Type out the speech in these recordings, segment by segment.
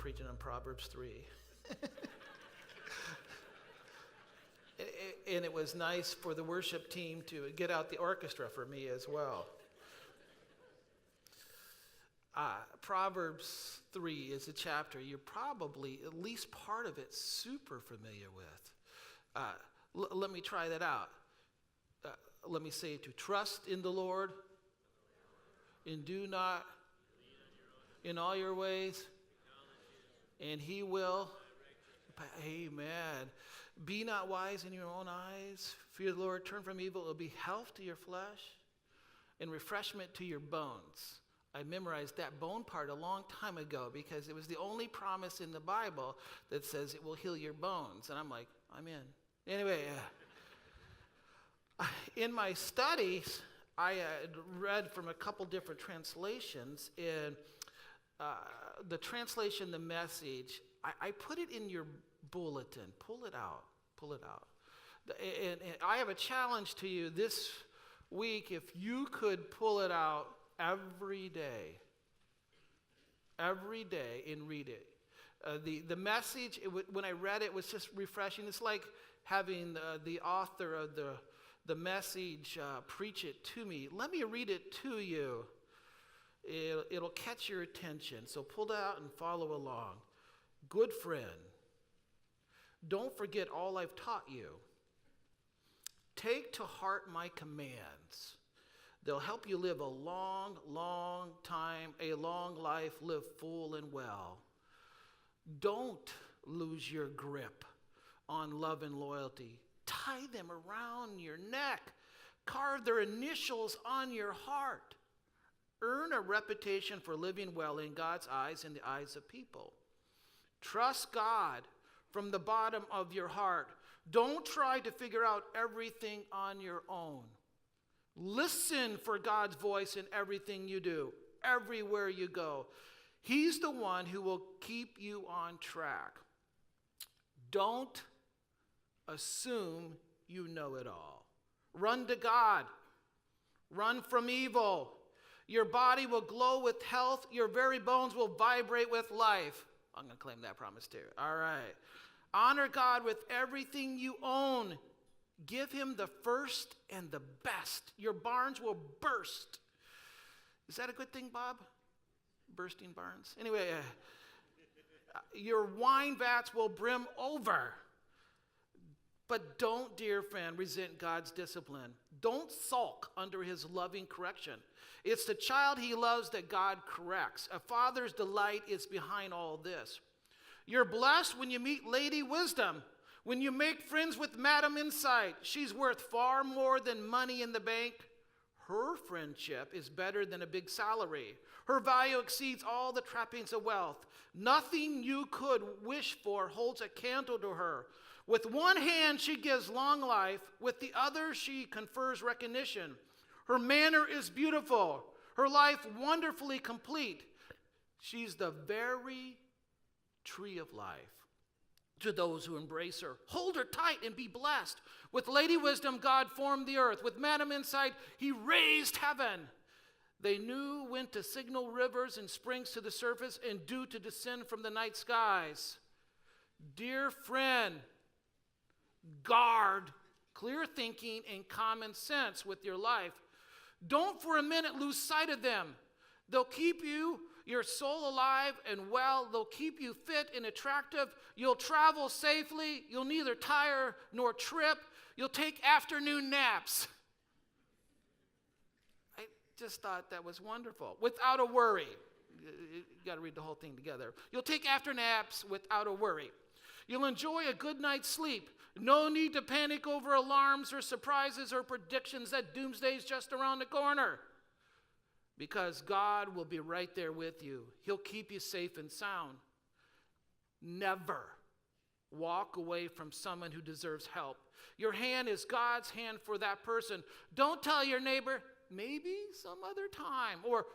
preaching on Proverbs 3. And it was nice for the worship team to get out the orchestra for me as well. Proverbs 3 is a chapter you're probably, at least part of it, super familiar with. Let me try that out. Let me say to trust in the Lord and do not in all your ways, and he will. Amen. Be not wise in your own eyes. Fear the Lord. Turn from evil. It will be health to your flesh and refreshment to your bones. I memorized that bone part a long time ago because it was the only promise in the Bible that says it will heal your bones. And I'm like, I'm in. Anyway, in my studies, I read from a couple different translations. In the translation, the Message, I put it in your bulletin. Pull it out. And I have a challenge to you this week. If you could pull it out every day and read it. The Message, when I read it, was just refreshing. It's like having the author of the Message preach it to me. Let me read it to you. It'll catch your attention. So pull it out and follow along. Good friend, don't forget all I've taught you. Take to heart my commands. They'll help you live a long, long time, a long life, live full and well. Don't lose your grip on love and loyalty. Tie them around your neck. Carve their initials on your heart. Earn a reputation for living well in God's eyes and the eyes of people. Trust God from the bottom of your heart. Don't try to figure out everything on your own. Listen for God's voice in everything you do, everywhere you go. He's the one who will keep you on track. Don't assume you know it all. Run to God. Run from evil. Your body will glow with health. Your very bones will vibrate with life. I'm going to claim that promise too. All right. Honor God with everything you own. Give him the first and the best. Your barns will burst. Is that a good thing, Bob? Bursting barns? Anyway, your wine vats will brim over. But don't, dear friend, resent God's discipline. Don't sulk under his loving correction. It's the child he loves that God corrects. A father's delight is behind all this. You're blessed when you meet Lady Wisdom, when you make friends with Madam Insight. She's worth far more than money in the bank. Her friendship is better than a big salary. Her value exceeds all the trappings of wealth. Nothing you could wish for holds a candle to her. With one hand, she gives long life. With the other, she confers recognition. Her manner is beautiful. Her life wonderfully complete. She's the very tree of life to those who embrace her. Hold her tight and be blessed. With Lady Wisdom, God formed the earth. With Madam Insight, he raised heaven. They knew when to signal rivers and springs to the surface and dew to descend from the night skies. Dear friend, guard clear thinking and common sense with your life. Don't for a minute lose sight of them. They'll keep your soul alive and well. They'll keep you fit and attractive. You'll travel safely. You'll neither tire nor trip. You'll take afternoon naps. I just thought that was wonderful. Without a worry. You got to read the whole thing together. You'll take after naps without a worry. You'll enjoy a good night's sleep. No need to panic over alarms or surprises or predictions that doomsday's just around the corner. Because God will be right there with you. He'll keep you safe and sound. Never walk away from someone who deserves help. Your hand is God's hand for that person. Don't tell your neighbor, maybe some other time, or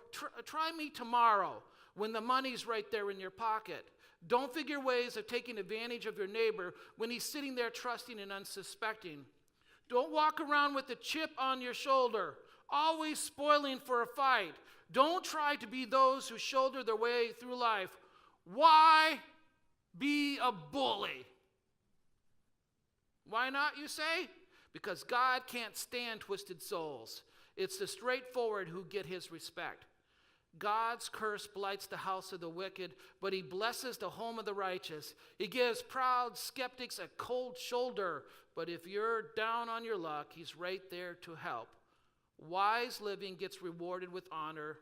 try me tomorrow when the money's right there in your pocket. Don't figure ways of taking advantage of your neighbor when he's sitting there trusting and unsuspecting. Don't walk around with a chip on your shoulder, always spoiling for a fight. Don't try to be those who shoulder their way through life. Why be a bully? Why not, you say? Because God can't stand twisted souls. It's the straightforward who get his respect. God's curse blights the house of the wicked, but he blesses the home of the righteous. He gives proud skeptics a cold shoulder, but if you're down on your luck, he's right there to help. Wise living gets rewarded with honor,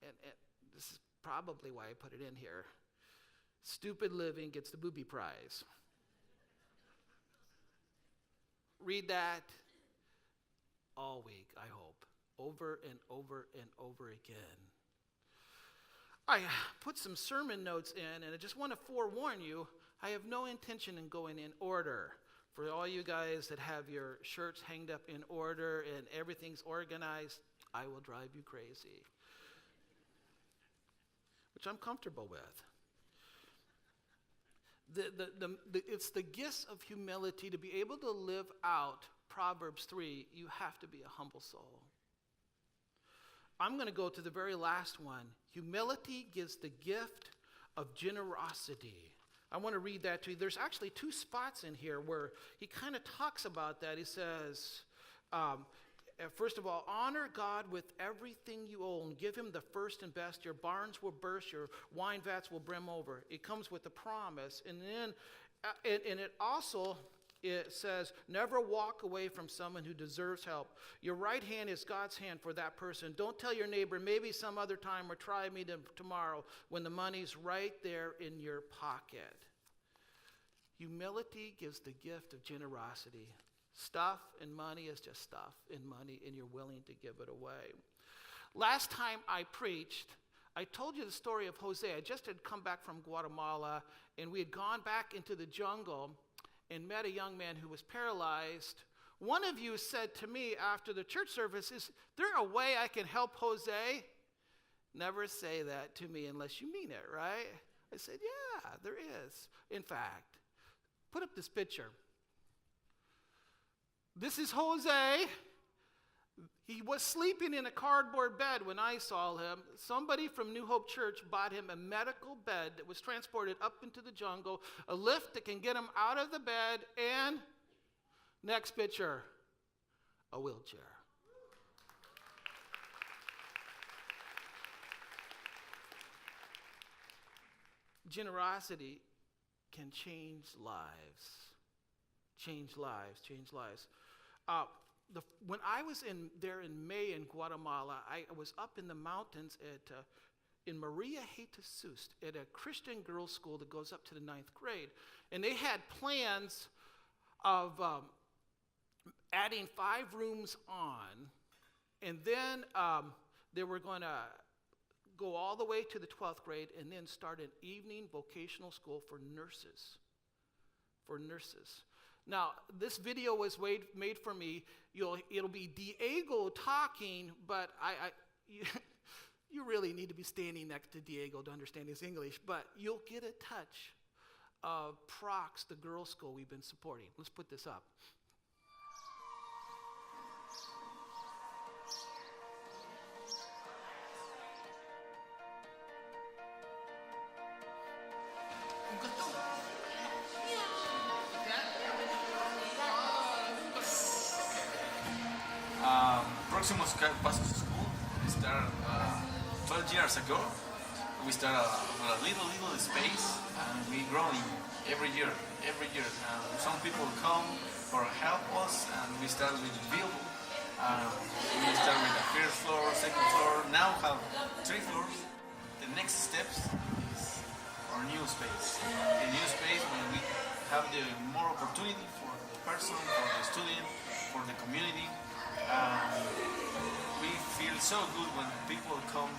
and this is probably why I put it in here. Stupid living gets the booby prize. Read that all week, I hope, over and over and over again. I put some sermon notes in, and I just want to forewarn you, I have no intention in going in order. For all you guys that have your shirts hanged up in order and everything's organized, I will drive you crazy, which I'm comfortable with. It's the gifts of humility to be able to live out Proverbs 3. You have to be a humble soul. I'm going to go to the very last one. Humility gives the gift of generosity. I want to read that to you. There's actually 2 spots in here where he kind of talks about that. He says, first of all, honor God with everything you own. Give him the first and best. Your barns will burst. Your wine vats will brim over. It comes with a promise. And then, and it also, it says, never walk away from someone who deserves help. Your right hand is God's hand for that person. Don't tell your neighbor, maybe some other time, or try me tomorrow, when the money's right there in your pocket. Humility gives the gift of generosity. Stuff and money is just stuff and money, and you're willing to give it away. Last time I preached, I told you the story of Jose. I just had come back from Guatemala, and we had gone back into the jungle and met a young man who was paralyzed. One of you said to me after the church service, is there a way I can help Jose? Never say that to me unless you mean it, right? I said, yeah, there is. In fact, put up this picture. This is Jose. He was sleeping in a cardboard bed when I saw him. Somebody from New Hope Church bought him a medical bed that was transported up into the jungle, a lift that can get him out of the bed, and next picture, a wheelchair. Generosity can change lives. Change lives, change lives. When I was there in May in Guatemala, I was up in the mountains in Maria Jesus at a Christian girls' school that goes up to the 9th grade. And they had plans of adding 5 rooms on, and then they were going to go all the way to the 12th grade and then start an evening vocational school for nurses. Now, this video was made for me. It'll be Diego talking, but you really need to be standing next to Diego to understand his English, but you'll get a touch of Prox, the girls' school we've been supporting. Let's put this up. Próximos Pasos School, we started 12 years ago. We started with a little space, and we growing every year. Some people come or help us, and we start with the build. We start with the first floor, second floor. Now have 3 floors. The next steps is our new space. The new space when we have the more opportunity for the person, for the student, for the community. We feel so good when people come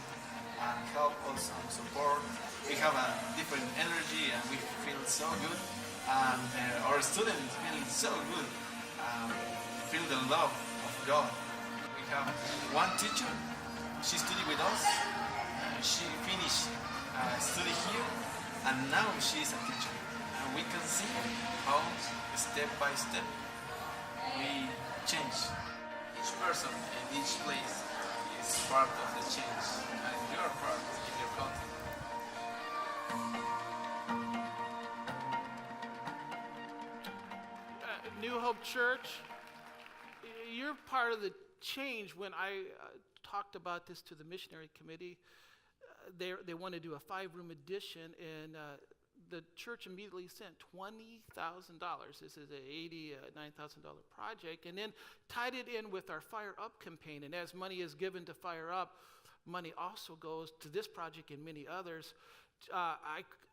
and help us and support. We have a different energy and we feel so good. And our students feel so good. Feel the love of God. We have one teacher. She studied with us. She finished study here, and now she is a teacher. And we can see how step by step we change. Each person and each place is part of the change, and you are part in your country. New Hope Church, you're part of the change. When I talked about this to the missionary committee, they want to do a 5-room addition, and the church immediately sent $20,000. This is a $89,000 project, and then tied it in with our Fire Up campaign. And as money is given to Fire Up, money also goes to this project and many others.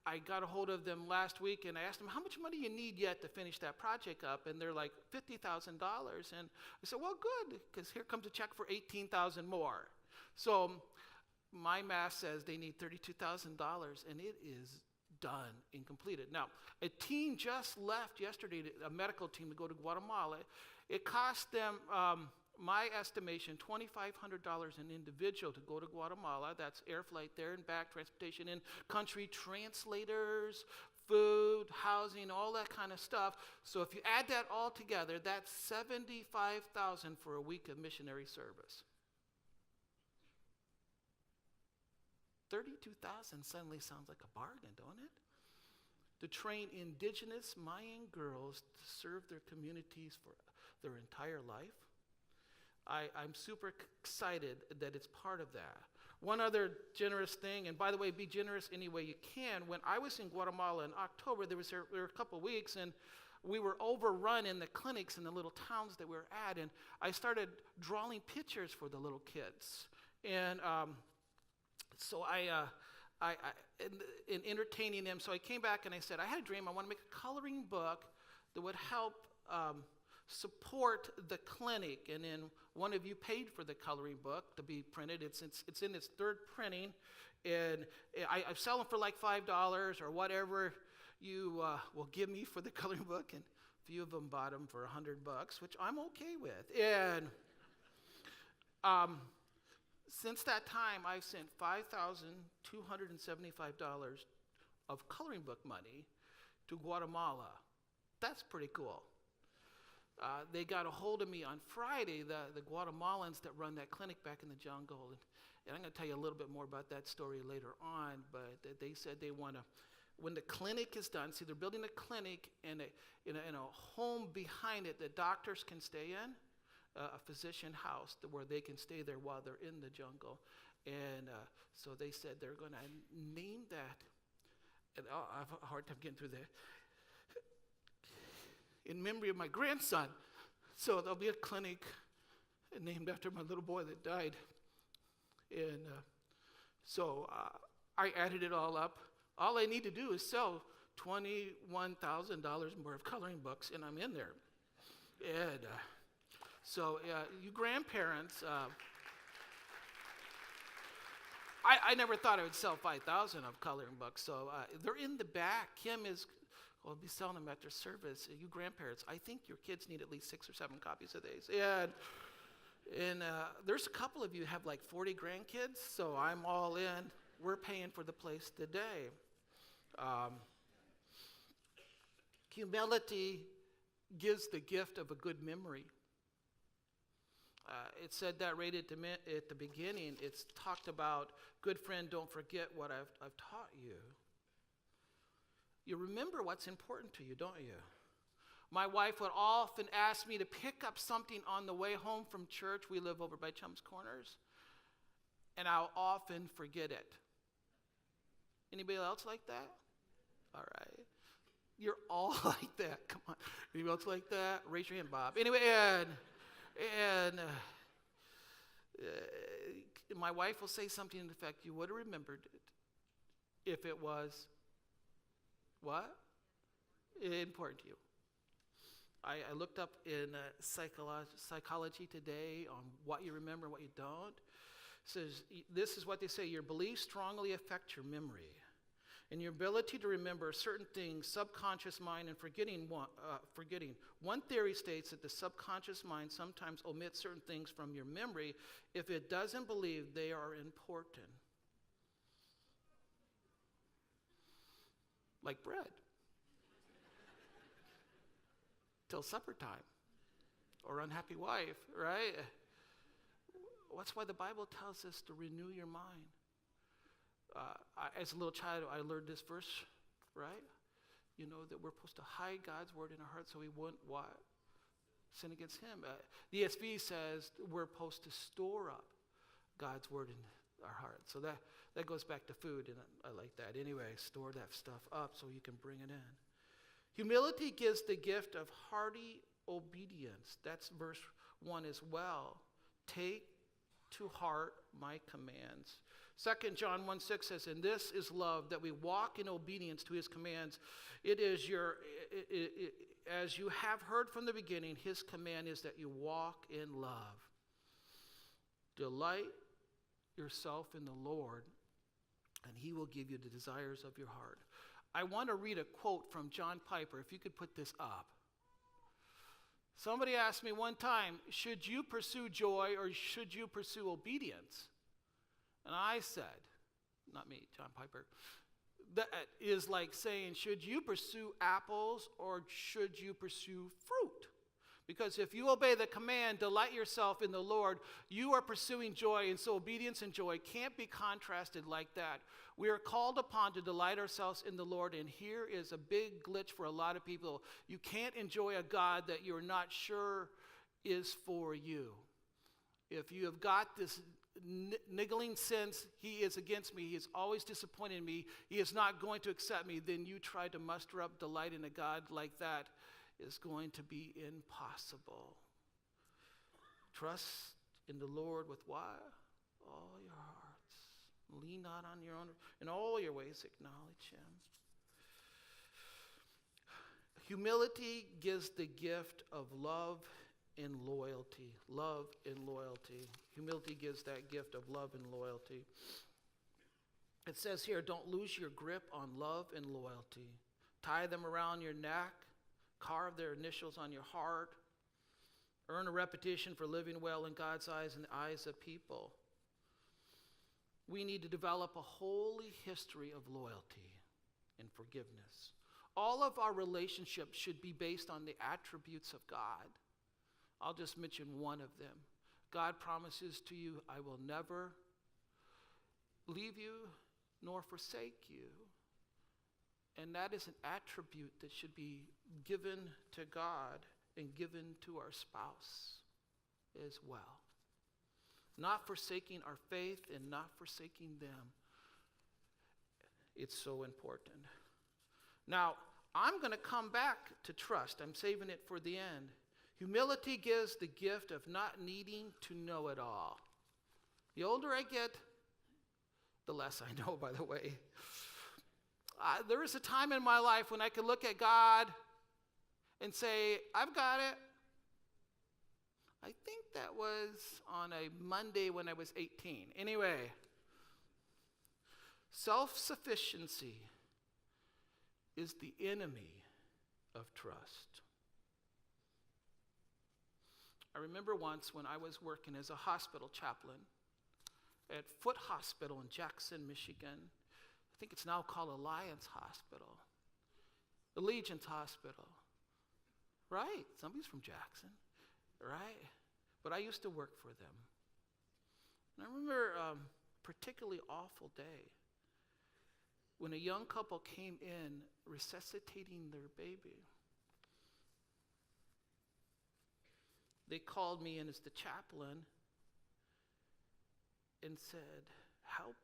I got a hold of them last week, and I asked them, how much money you need yet to finish that project up? And they're like, $50,000. And I said, well, good, because here comes a check for $18,000 more. So my math says they need $32,000, and it is done and completed. Now, a team just left yesterday, a medical team, to go to Guatemala. It cost them, my estimation, $2,500 an individual to go to Guatemala. That's air flight there and back, transportation in country, translators, food, housing, all that kind of stuff. So if you add that all together, that's $75,000 for a week of missionary service. $32,000 suddenly sounds like a bargain, don't it? To train indigenous Mayan girls to serve their communities for their entire life. I'm super excited that it's part of that. One other generous thing, and by the way, be generous any way you can. When I was in Guatemala in October, there were a couple of weeks, and we were overrun in the clinics in the little towns that we were at, and I started drawing pictures for the little kids. And so in entertaining them, so I came back and I said, I had a dream. I want to make a coloring book that would help support the clinic. And then one of you paid for the coloring book to be printed. It's in its 3rd printing, and I sell them for like $5 or whatever you will give me for the coloring book. And a few of them bought them for $100, which I'm okay with. And since that time, I've sent $5,275 of coloring book money to Guatemala. That's pretty cool. They got a hold of me on Friday, the Guatemalans that run that clinic back in the jungle. And I'm going to tell you a little bit more about that story later on, but they said they want to, when the clinic is done, see, they're building a clinic and in a home behind it that doctors can stay in, a physician house where they can stay there while they're in the jungle. And so they said they're going to name that, and I have a hard time getting through that, in memory of my grandson. So there'll be a clinic named after my little boy that died. And so I added it all up. All I need to do is sell $21,000 more of coloring books, and I'm in there. And so you grandparents, I never thought I would sell 5,000 of coloring books. So they're in the back. Kim will be selling them after service. You grandparents, I think your kids need at least 6 or 7 copies of these. And there's a couple of you who have like 40 grandkids, so I'm all in. We're paying for the place today. Humility gives the gift of a good memory. It said that right at the beginning. It's talked about, good friend, don't forget what I've taught you. You remember what's important to you, don't you? My wife would often ask me to pick up something on the way home from church. We live over by Chum's Corners. And I'll often forget it. Anybody else like that? All right. You're all like that. Come on. Anybody else like that? Raise your hand, Bob. Anyway, and my wife will say something in effect, you would have remembered it if it was what? Important to you. I looked up in psychology today on what you remember and what you don't. It says, this is what they say, your beliefs strongly affect your memory. And your ability to remember certain things, subconscious mind, and forgetting. One theory states that the subconscious mind sometimes omits certain things from your memory if it doesn't believe they are important. Like bread. Till supper time. Or unhappy wife, right? That's why the Bible tells us to renew your mind. As a little child, I learned this verse, right? You know, that we're supposed to hide God's word in our hearts so we wouldn't what? Sin against him. The ESV says we're supposed to store up God's word in our hearts. So that goes back to food, and I like that. Anyway, store that stuff up so you can bring it in. Humility gives the gift of hearty obedience. That's verse 1 as well. Take to heart my commands. 2 John 1:6 says, and this is love, that we walk in obedience to his commands. It is as you have heard from the beginning, his command is that you walk in love. Delight yourself in the Lord, and he will give you the desires of your heart. I want to read a quote from John Piper, if you could put this up. Somebody asked me one time, should you pursue joy or should you pursue obedience? And I said, not me, John Piper, that is like saying, should you pursue apples or should you pursue fruit? Because if you obey the command, delight yourself in the Lord, you are pursuing joy, and so obedience and joy can't be contrasted like that. We are called upon to delight ourselves in the Lord, and here is a big glitch for a lot of people. You can't enjoy a God that you're not sure is for you. If you have got this niggling sense, he is against me, he is always disappointed in me, he is not going to accept me, then you try to muster up delight in a God like that is going to be impossible. Trust in the Lord with what? All your hearts. Lean not on your own. In all your ways acknowledge him. Humility gives the gift of love and loyalty. Love and loyalty. Humility gives that gift of love and loyalty. It says here, don't lose your grip on love and loyalty. Tie them around your neck. Carve their initials on your heart. Earn a reputation for living well in God's eyes and the eyes of people. We need to develop a holy history of loyalty and forgiveness. All of our relationships should be based on the attributes of God. I'll just mention one of them. God promises to you, I will never leave you nor forsake you. And that is an attribute that should be given to God and given to our spouse as well. Not forsaking our faith and not forsaking them. It's so important. Now, I'm going to come back to trust. I'm saving it for the end. Humility gives the gift of not needing to know it all. The older I get, the less I know, by the way. There was a time in my life when I could look at God and say, I've got it. I think that was on a Monday when I was 18. Anyway, self-sufficiency is the enemy of trust. I remember once when I was working as a hospital chaplain at Foot Hospital in Jackson, Michigan. I think it's now called Alliance Hospital. Allegiance Hospital. Right, somebody's from Jackson, right? But I used to work for them. And I remember a particularly awful day when a young couple came in resuscitating their baby. They called me in as the chaplain and said, help,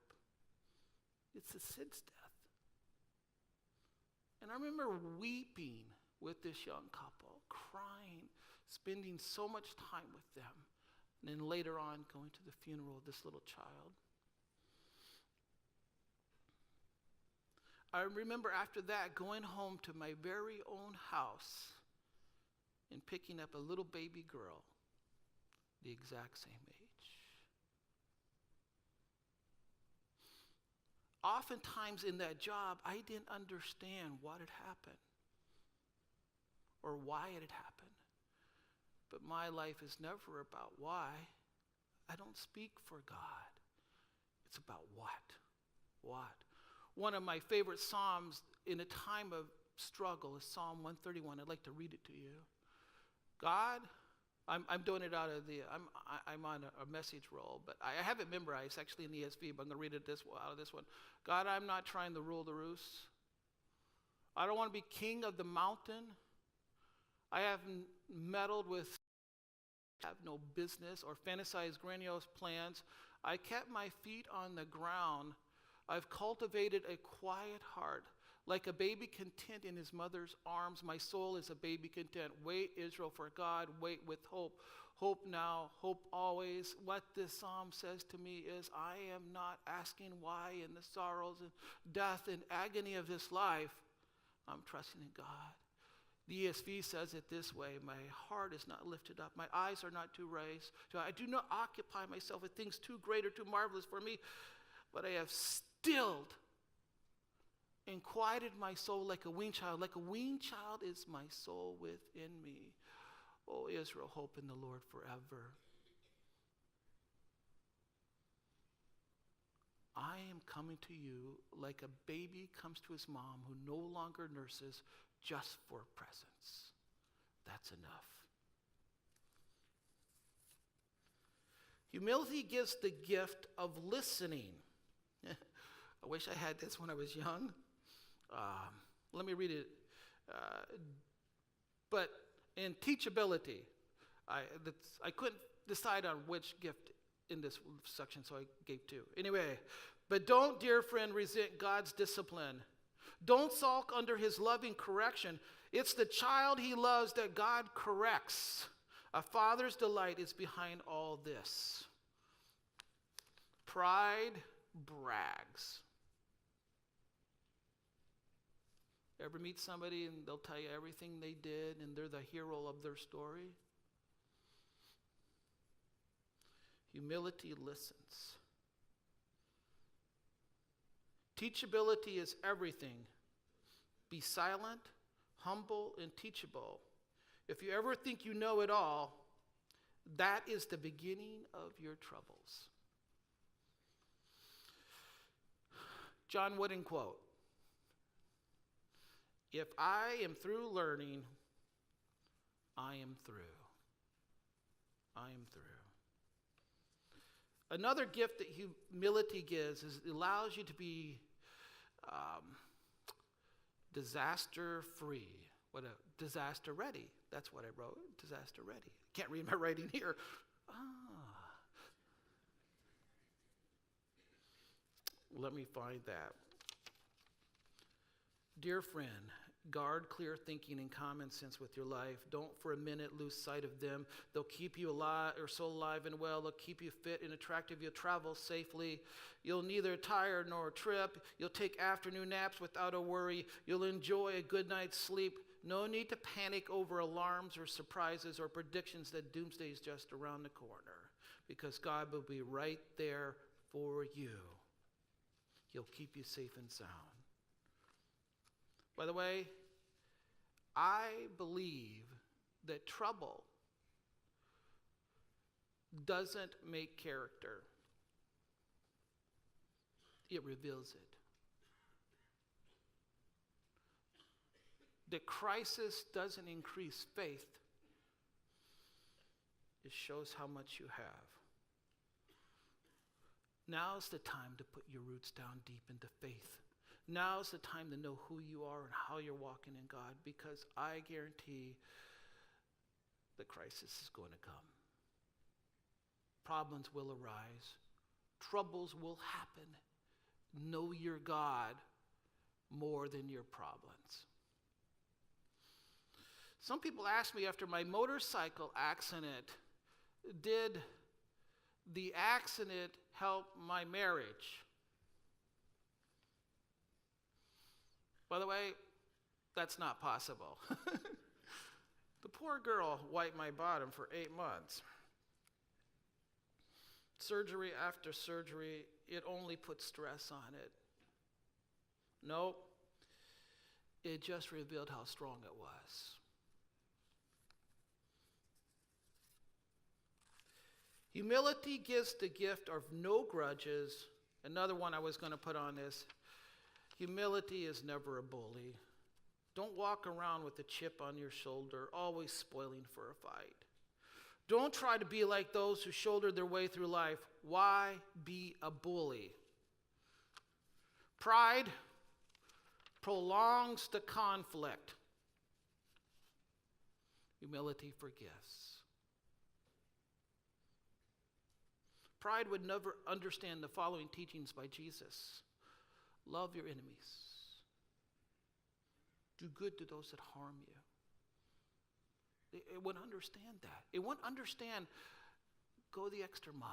it's a Sid's death. And I remember weeping with this young couple, crying, spending so much time with them, and then later on going to the funeral of this little child. I remember after that going home to my very own house and picking up a little baby girl, the exact same age. Oftentimes in that job, I didn't understand what had happened or why it had happened. But my life is never about why. I don't speak for God. It's about what. What. One of my favorite Psalms in a time of struggle is Psalm 131. I'd like to read it to you. God, I'm doing it out of the, I'm on a message roll, but I have it memorized actually in the ESV, but I'm going to read it out of this one. God, I'm not trying to rule the roost. I don't want to be king of the mountain. I haven't meddled with, have no business or fantasized grandiose plans. I kept my feet on the ground. I've cultivated a quiet heart. Like a baby content in his mother's arms, my soul is a baby content. Wait, Israel, for God. Wait with hope. Hope now, hope always. What this psalm says to me is, I am not asking why in the sorrows and death and agony of this life. I'm trusting in God. The ESV says it this way: my heart is not lifted up. My eyes are not too raised. I do not occupy myself with things too great or too marvelous for me, but I have stilled and quieted my soul like a weaned child. Like a weaned child is my soul within me. O Israel, hope in the Lord forever. I am coming to you like a baby comes to his mom who no longer nurses just for presence. That's enough. Humility gives the gift of listening. I wish I had this when I was young. Let me read it. But in teachability, I couldn't decide on which gift in this section, so I gave two. Anyway, but don't, dear friend, resent God's discipline. Don't sulk under his loving correction. It's the child he loves that God corrects. A father's delight is behind all this. Pride brags. Ever meet somebody and they'll tell you everything they did and they're the hero of their story? Humility listens. Teachability is everything. Be silent, humble, and teachable. If you ever think you know it all, that is the beginning of your troubles. John Wooden quote: if I am through learning, I am through. I am through. Another gift that humility gives is it allows you to be disaster-free. Disaster ready. That's what I wrote, disaster ready. Can't read my writing here. Let me find that. Dear friend, guard clear thinking and common sense with your life. Don't for a minute lose sight of them. They'll keep you alive, or so alive and well. They'll keep you fit and attractive. You'll travel safely. You'll neither tire nor trip. You'll take afternoon naps without a worry. You'll enjoy a good night's sleep. No need to panic over alarms or surprises or predictions that doomsday is just around the corner, because God will be right there for you. He'll keep you safe and sound. By the way, I believe that trouble doesn't make character. It reveals it. The crisis doesn't increase faith. It shows how much you have. Now's the time to put your roots down deep into faith. Now's the time to know who you are and how you're walking in God, because I guarantee the crisis is going to come. Problems will arise. Troubles will happen. Know your God more than your problems. Some people ask me after my motorcycle accident, did the accident help my marriage? By the way, that's not possible. The poor girl wiped my bottom for 8 months. Surgery after surgery, it only put stress on it. Nope, it just revealed how strong it was. Humility gives the gift of no grudges. Another one I was going to put on this. Humility is never a bully. Don't walk around with a chip on your shoulder, always spoiling for a fight. Don't try to be like those who shouldered their way through life. Why be a bully? Pride prolongs the conflict. Humility forgives. Pride would never understand the following teachings by Jesus. Love your enemies. Do good to those that harm you. It wouldn't understand that. It wouldn't understand, go the extra mile.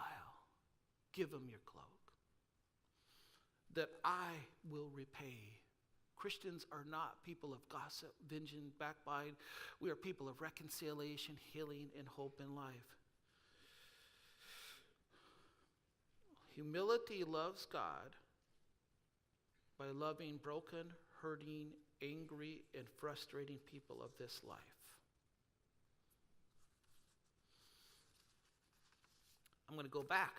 Give them your cloak. That I will repay. Christians are not people of gossip, vengeance, backbite. We are people of reconciliation, healing, and hope in life. Humility loves God by loving broken, hurting, angry, and frustrating people of this life. I'm going to go back.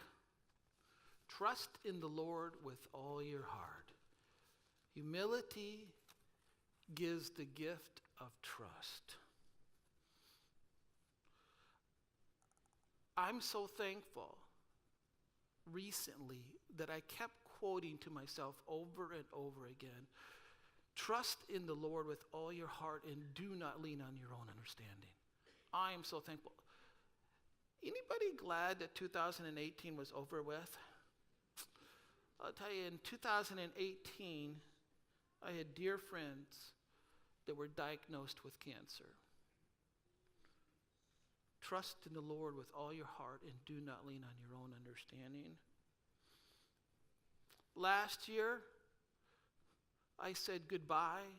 Trust in the Lord with all your heart. Humility gives the gift of trust. I'm so thankful recently that I kept quoting to myself over and over again, trust in the Lord with all your heart and do not lean on your own understanding. I am so thankful. Anybody glad that 2018 was over with? I'll tell you, in 2018, I had dear friends that were diagnosed with cancer. Trust in the Lord with all your heart and do not lean on your own understanding. Last year, I said goodbye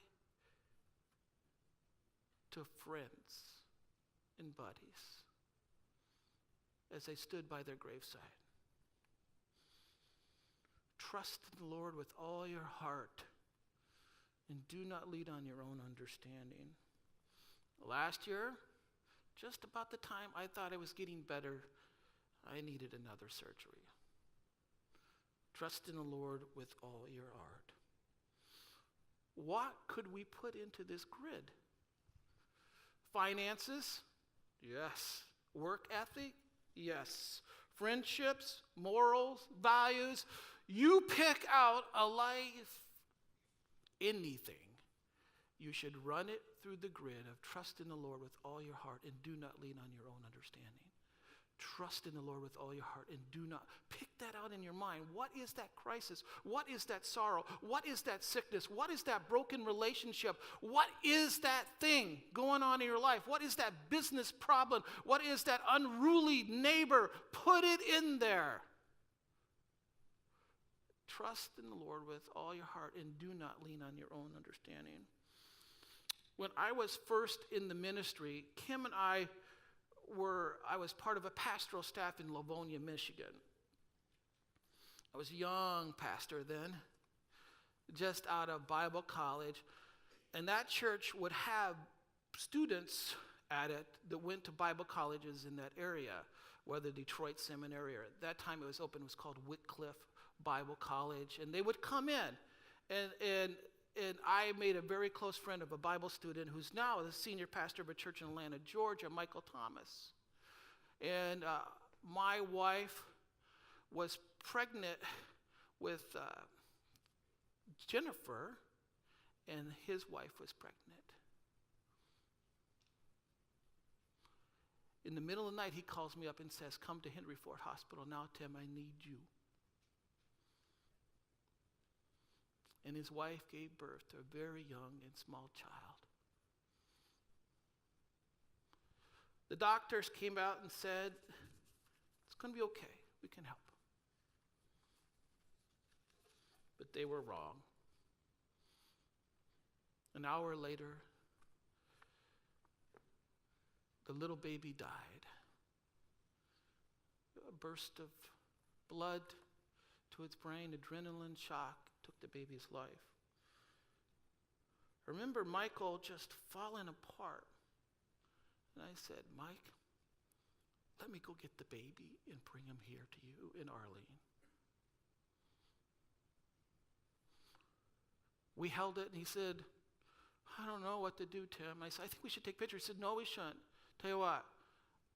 to friends and buddies as I stood by their graveside. Trust in the Lord with all your heart and do not lean on your own understanding. Last year, just about the time I thought I was getting better, I needed another surgery. Trust in the Lord with all your heart. What could we put into this grid? Finances? Yes. Work ethic? Yes. Friendships, morals, values. You pick out a life, anything. You should run it through the grid of trust in the Lord with all your heart and do not lean on your own understanding. Trust in the Lord with all your heart and do not pick that out in your mind. What is that crisis? What is that sorrow? What is that sickness? What is that broken relationship? What is that thing going on in your life? What is that business problem? What is that unruly neighbor? Put it in there. Trust in the Lord with all your heart and do not lean on your own understanding. When I was first in the ministry, Kim and I was part of a pastoral staff in Livonia, Michigan. I was a young pastor then, just out of Bible college. And that church would have students at it that went to Bible colleges in that area, whether Detroit Seminary or at that time it was open, it was called Wycliffe Bible College. And they would come in. And I made a very close friend of a Bible student who's now the senior pastor of a church in Atlanta, Georgia, Michael Thomas. And my wife was pregnant with Jennifer, and his wife was pregnant. In the middle of the night, he calls me up and says, "Come to Henry Ford Hospital now, Tim, I need you." And his wife gave birth to a very young and small child. The doctors came out and said, "It's going to be okay. We can help." But they were wrong. An hour later, the little baby died. A burst of blood to its brain, adrenaline shock took the baby's life. I remember Michael just falling apart. And I said, "Mike, let me go get the baby and bring him here to you in Arlene." We held it and he said, "I don't know what to do, Tim." I said, "I think we should take pictures." He said, "No, we shouldn't. Tell you what,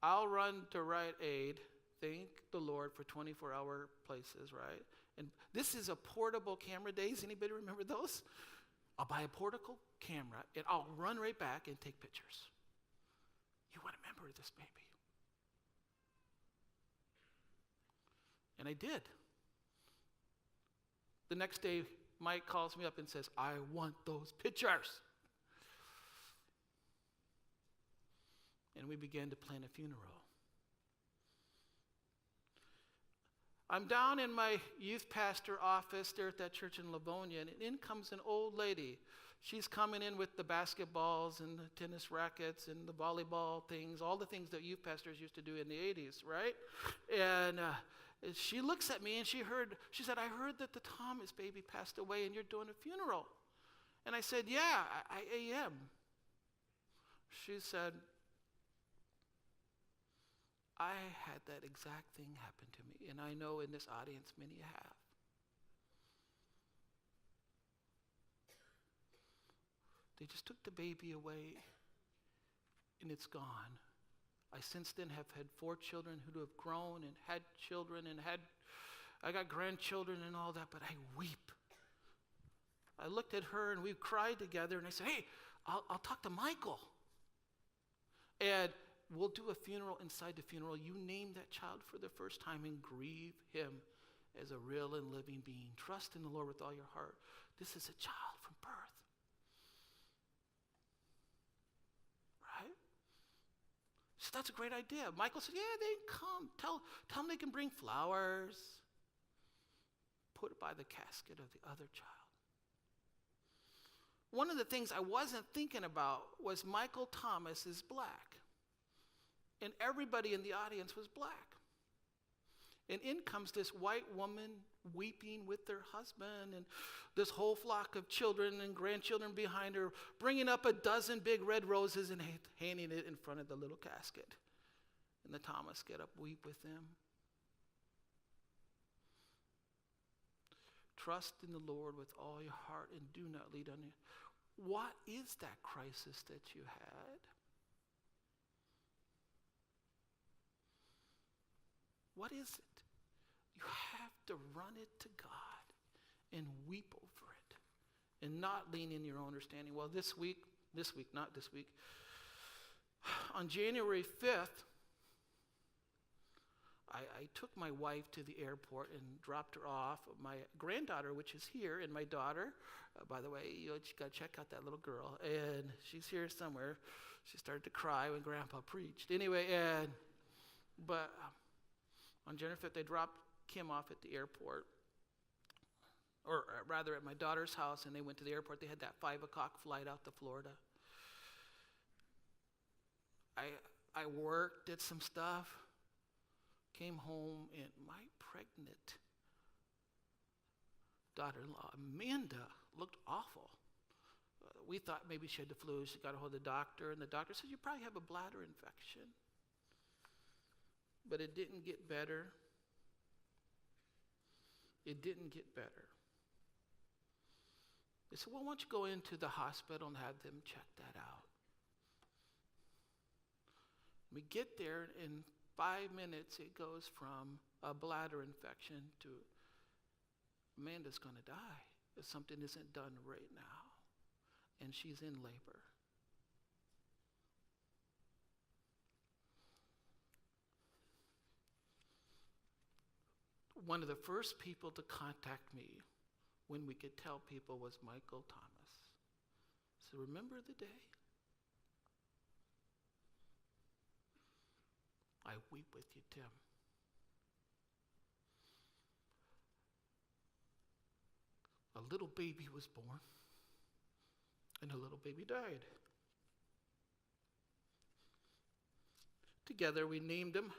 I'll run to Rite Aid, thank the Lord for 24-hour places, right? And this is a portable camera days. Anybody remember those? I'll buy a portable camera, and I'll run right back and take pictures. You want to remember this baby. And I did. The next day, Mike calls me up and says, I want those pictures. And we began to plan a funeral. I'm down in my youth pastor office there at that church in Livonia, and in comes an old lady. She's coming in with the basketballs and the tennis rackets and the volleyball things, all the things that youth pastors used to do in the 80s, right? And she looks at me and she said, I heard that the Thomas baby passed away and you're doing a funeral. And I said, yeah, I am. She said, I had that exact thing happen to me, and I know in this audience many have. They just took the baby away, and it's gone. I since then have had 4 children who have grown and had children, and I got grandchildren and all that, but I weep. I looked at her, and we cried together, and I said, hey, I'll talk to Michael. And we'll do a funeral inside the funeral. You name that child for the first time and grieve him as a real and living being. Trust in the Lord with all your heart. This is a child from birth. Right? So that's a great idea. Michael said, yeah, they can come. Tell them they can bring flowers. Put it by the casket of the other child. One of the things I wasn't thinking about was Michael Thomas is black. And everybody in the audience was black. And in comes this white woman weeping with their husband, and this whole flock of children and grandchildren behind her, bringing up a dozen big red roses and handing it in front of the little casket. And the Thomas get up, weep with them. Trust in the Lord with all your heart and do not lead on you. What is that crisis that you had? What is it? You have to run it to God and weep over it and not lean in your own understanding. Well, not this week, on January 5th, I took my wife to the airport and dropped her off. My granddaughter, which is here, and my daughter, by the way, you got to check out that little girl, and she's here somewhere. She started to cry when Grandpa preached. Anyway, but on January 5th, they dropped Kim off at the airport, or rather at my daughter's house, and they went to the airport. They had that 5 o'clock flight out to Florida. I worked, did some stuff, came home, and my pregnant daughter-in-law, Amanda, looked awful. We thought maybe she had the flu. She got a hold of the doctor, and the doctor said, you probably have a bladder infection. But it didn't get better. It didn't get better. They said, well, why don't you go into the hospital and have them check that out? We get there, in 5 minutes, it goes from a bladder infection to Amanda's going to die if something isn't done right now. And she's in labor. One of the first people to contact me when we could tell people was Michael Thomas. So remember the day? I weep with you, Tim. A little baby was born, and a little baby died. Together we named him,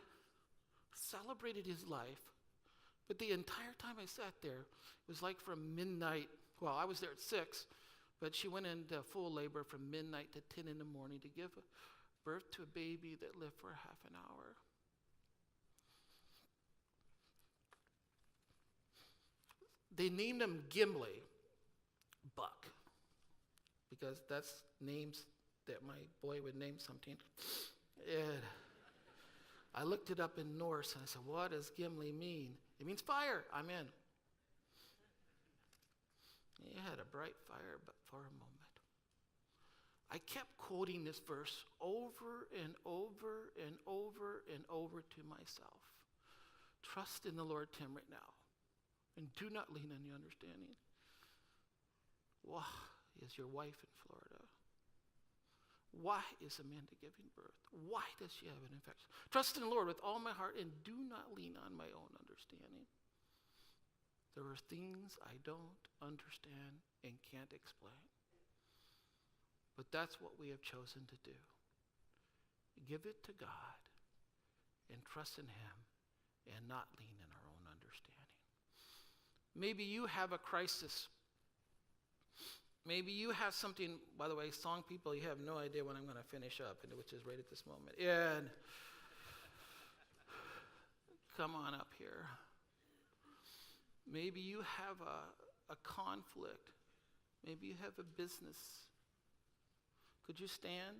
celebrated his life. But the entire time I sat there, it was like from midnight. Well, I was there at 6, but she went into full labor from midnight to 10 in the morning to give birth to a baby that lived for half an hour. They named him Gimli, Buck, because that's names that my boy would name something. And I looked it up in Norse and I said, what does Gimli mean? It means fire. I'm in. He had a bright fire, but for a moment. I kept quoting this verse over and over and over and over to myself. Trust in the Lord, Tim, right now. And do not lean on your understanding. Why is your wife in Florida? Why is Amanda giving birth? Why does she have an infection? Trust in the Lord with all my heart and do not lean on my own understanding. There are things I don't understand and can't explain. But that's what we have chosen to do. Give it to God and trust in Him and not lean in our own understanding. Maybe you have a crisis. Maybe you have something, by the way, song people, you have no idea when I'm going to finish up, which is right at this moment. And come on up here. Maybe you have a conflict. Maybe you have a business. Could you stand?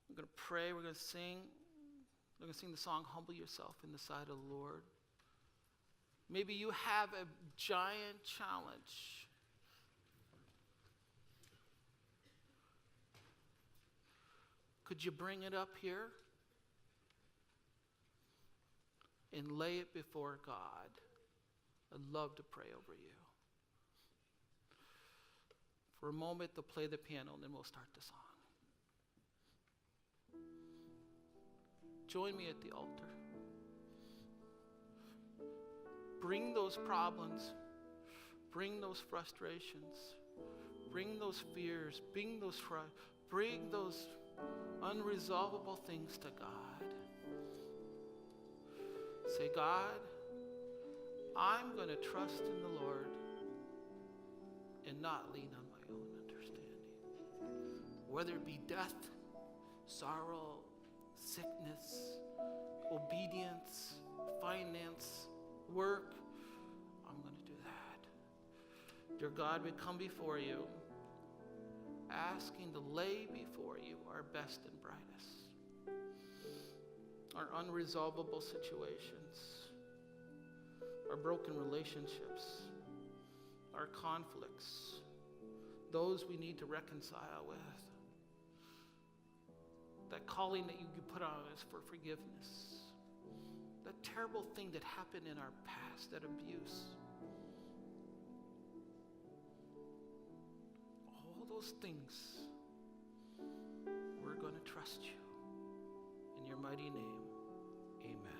We're going to pray. We're going to sing. We're going to sing the song, Humble Yourself in the Sight of the Lord. Maybe you have a giant challenge. Could you bring it up here and lay it before God? I'd love to pray over you. For a moment, they'll play the piano, and then we'll start the song. Join me at the altar. Bring those problems. Bring those frustrations. Bring those fears. Bring those unresolvable things to God. Say, God, I'm going to trust in the Lord and not lean on my own understanding. Whether it be death, sorrow, sickness, obedience, finance, work, I'm going to do that. Dear God, we come before you, asking to lay before you our best and brightest, our unresolvable situations, our broken relationships, our conflicts, those we need to reconcile with. That calling that you put on us for forgiveness, that terrible thing that happened in our past, that abuse. All those things, we're going to trust you. In your mighty name, amen.